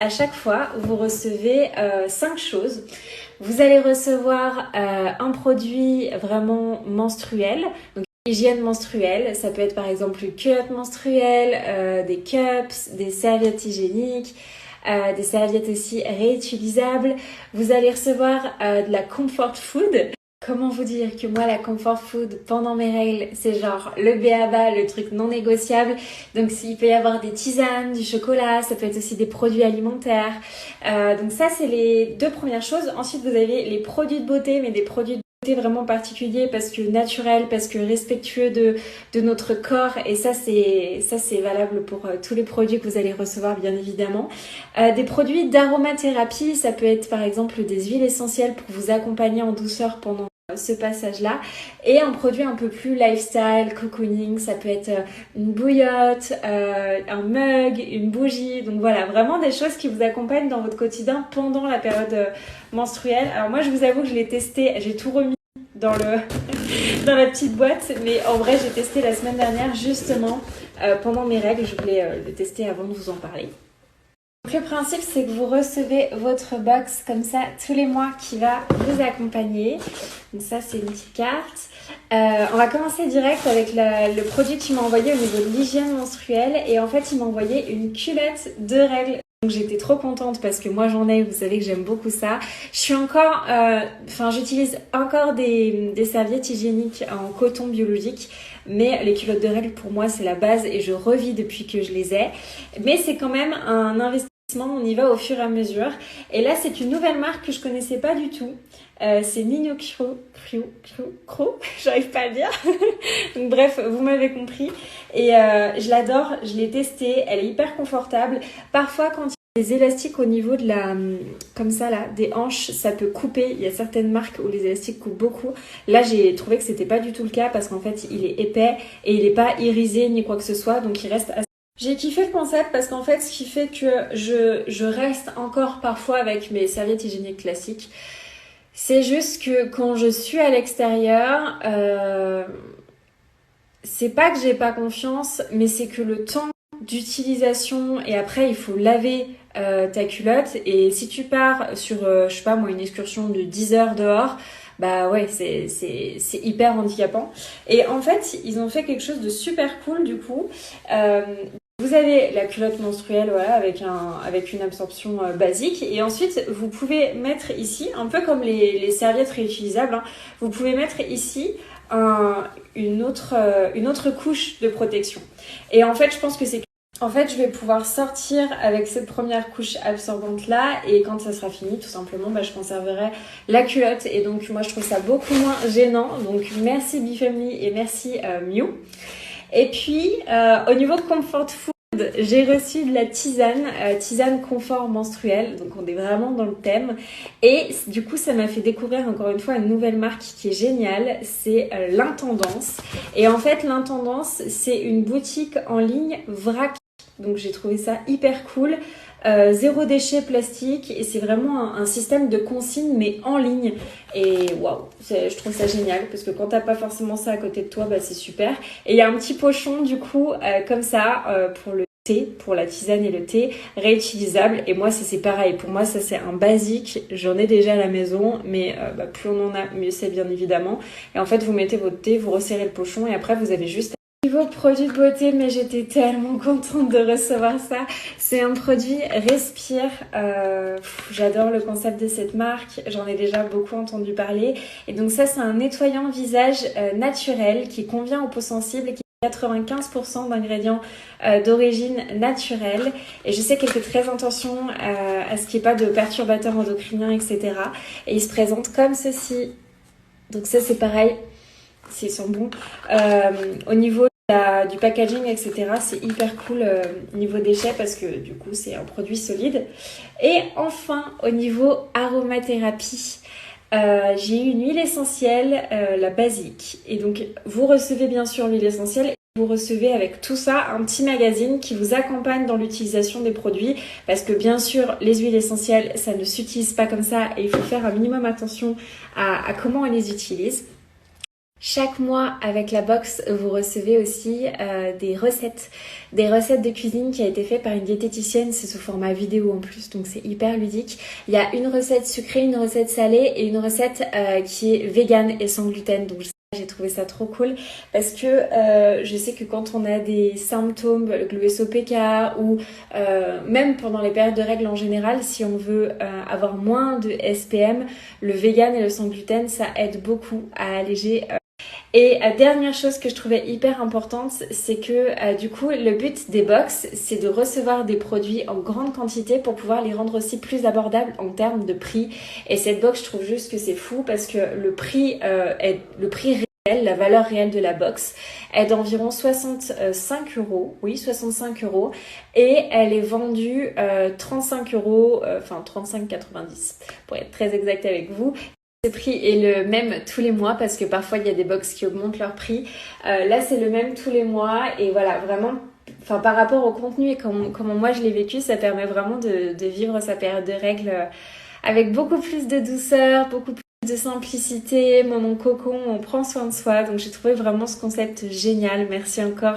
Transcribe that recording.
À chaque fois, vous recevez 5 choses. Vous allez recevoir un produit vraiment menstruel, donc hygiène menstruelle. Ça peut être par exemple une culotte menstruelle, des cups, des serviettes hygiéniques, des serviettes aussi réutilisables. Vous allez recevoir de la comfort food. Comment vous dire que moi, la comfort food pendant mes règles, c'est genre le b.a.-ba, le truc non négociable. Donc, il peut y avoir des tisanes, du chocolat, ça peut être aussi des produits alimentaires. Donc ça, c'est les 2 premières choses. Ensuite, vous avez les produits de beauté, mais des produits de beauté vraiment particuliers parce que naturels, parce que respectueux de notre corps. Et ça, c'est valable pour tous les produits que vous allez recevoir, bien évidemment. Des produits d'aromathérapie, ça peut être par exemple des huiles essentielles pour vous accompagner en douceur pendant ce passage-là, et un produit un peu plus lifestyle, cocooning, ça peut être une bouillotte, un mug, une bougie, donc voilà, vraiment des choses qui vous accompagnent dans votre quotidien pendant la période menstruelle. Alors moi, je vous avoue que je l'ai testé, j'ai tout remis dans dans la petite boîte, mais en vrai, j'ai testé la semaine dernière justement pendant mes règles, je voulais le tester avant de vous en parler. Donc le principe, c'est que vous recevez votre box comme ça tous les mois qui va vous accompagner. Donc ça, c'est une petite carte. On va commencer direct avec le produit qu'il m'a envoyé au niveau de l'hygiène menstruelle. Et en fait, il m'a envoyé une culotte de règles. Donc j'étais trop contente parce que moi j'en ai, vous savez que j'aime beaucoup ça. Je suis encore, j'utilise encore des serviettes hygiéniques en coton biologique. Mais les culottes de règles, pour moi, c'est la base et je revis depuis que je les ai. Mais c'est quand même un investissement, on y va au fur et à mesure. Et là, c'est une nouvelle marque que je connaissais pas du tout. C'est Nino Cro, j'arrive pas à le dire. Donc bref, vous m'avez compris. Et je l'adore, je l'ai testée, elle est hyper confortable. Parfois, quand il y a des élastiques au niveau de comme ça là, des hanches, ça peut couper. Il y a certaines marques où les élastiques coupent beaucoup. Là, j'ai trouvé que c'était pas du tout le cas parce qu'en fait, il est épais et il est pas irisé ni quoi que ce soit, donc il reste assez. J'ai kiffé le concept parce qu'en fait, ce qui fait que je reste encore parfois avec mes serviettes hygiéniques classiques, c'est juste que quand je suis à l'extérieur, c'est pas que j'ai pas confiance, mais c'est que le temps d'utilisation et après il faut laver ta culotte, et si tu pars sur, je sais pas moi, une excursion de 10 heures dehors, bah ouais, c'est hyper handicapant. Et en fait, ils ont fait quelque chose de super cool du coup. Vous avez la culotte menstruelle, voilà, avec une absorption basique, et ensuite vous pouvez mettre ici, un peu comme les serviettes réutilisables, hein, vous pouvez mettre ici une autre couche de protection. Et en fait, je pense que en fait, je vais pouvoir sortir avec cette première couche absorbante là, et quand ça sera fini, tout simplement, je conserverai la culotte. Et donc, moi, je trouve ça beaucoup moins gênant. Donc, merci Bifamily et merci Miu. Et puis, au niveau comfort food, j'ai reçu de la tisane confort menstruel, donc on est vraiment dans le thème. Et du coup, ça m'a fait découvrir encore une fois une nouvelle marque qui est géniale, c'est l'Intendance. Et en fait, l'Intendance, c'est une boutique en ligne vrac. Donc j'ai trouvé ça hyper cool. 0 déchet plastique, et c'est vraiment un système de consigne mais en ligne, et waouh, je trouve ça génial parce que quand t'as pas forcément ça à côté de toi, c'est super. Et il y a un petit pochon du coup comme ça pour le thé, pour la tisane et le thé, réutilisable. Et moi ça c'est pareil, pour moi ça c'est un basique, j'en ai déjà à la maison, mais plus on en a mieux c'est, bien évidemment. Et en fait vous mettez votre thé, vous resserrez le pochon et après vous avez juste niveau produit de beauté, mais j'étais tellement contente de recevoir ça. C'est un produit Respire. J'adore le concept de cette marque. J'en ai déjà beaucoup entendu parler. Et donc ça, c'est un nettoyant visage naturel qui convient aux peaux sensibles et qui a 95% d'ingrédients d'origine naturelle. Et je sais qu'elle fait très attention à ce qu'il n'y ait pas de perturbateurs endocriniens, etc. Et il se présente comme ceci. Donc ça, c'est pareil. Ils sont bons. Au niveau du packaging, etc., c'est hyper cool niveau déchets parce que du coup, c'est un produit solide. Et enfin, au niveau aromathérapie, j'ai eu une huile essentielle, la basique. Et donc, vous recevez bien sûr l'huile essentielle. Et vous recevez avec tout ça un petit magazine qui vous accompagne dans l'utilisation des produits, parce que bien sûr les huiles essentielles ça ne s'utilise pas comme ça et il faut faire un minimum attention à comment on les utilise. Chaque mois, avec la box, vous recevez aussi des recettes de cuisine qui a été fait par une diététicienne. C'est sous format vidéo en plus, donc c'est hyper ludique. Il y a une recette sucrée, une recette salée et une recette qui est végane et sans gluten. Donc j'ai trouvé ça trop cool parce que je sais que quand on a des symptômes, le SOPK ou même pendant les périodes de règles en général, si on veut avoir moins de SPM, le vegan et le sans gluten, ça aide beaucoup à alléger. Et dernière chose que je trouvais hyper importante, c'est que du coup, le but des box, c'est de recevoir des produits en grande quantité pour pouvoir les rendre aussi plus abordables en termes de prix. Et cette box, je trouve juste que c'est fou parce que le prix est le prix réel, la valeur réelle de la box est d'environ 65 euros. Oui, 65 euros. Et elle est vendue 35 euros, enfin 35,90 pour être très exact avec vous. Ce prix est le même tous les mois parce que parfois il y a des box qui augmentent leur prix. Là c'est le même tous les mois et voilà vraiment, enfin par rapport au contenu et comment moi je l'ai vécu, ça permet vraiment de vivre sa période de règles avec beaucoup plus de douceur, beaucoup plus de simplicité. Moi mon cocon, on prend soin de soi, donc j'ai trouvé vraiment ce concept génial. Merci encore.